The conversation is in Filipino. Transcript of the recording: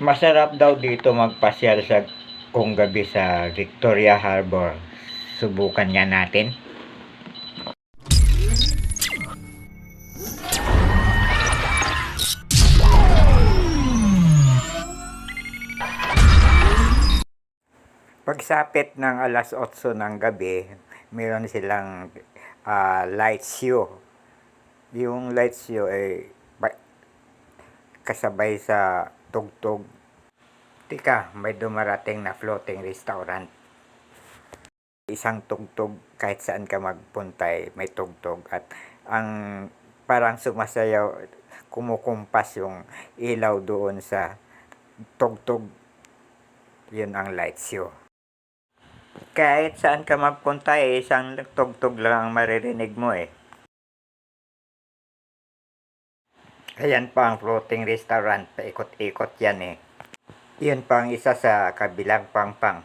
Masarap daw dito magpasyal sa kung gabi sa Victoria Harbor. Subukan nga natin. Pagsapit ng alas 8 ng gabi, meron silang light show. Yung light show ay kasabay sa tugtog. Tika, may dumarating na floating restaurant. Isang tugtog, kahit saan ka magpunta may tugtog. At ang parang sumasayaw, kumukumpas yung ilaw doon sa tugtog. Yun ang light show. Kahit saan ka magpunta isang tugtog lang ang maririnig mo Ayan pa ang floating restaurant, paikot-ikot yan Yun pa ang isa sa kabilang pangpang.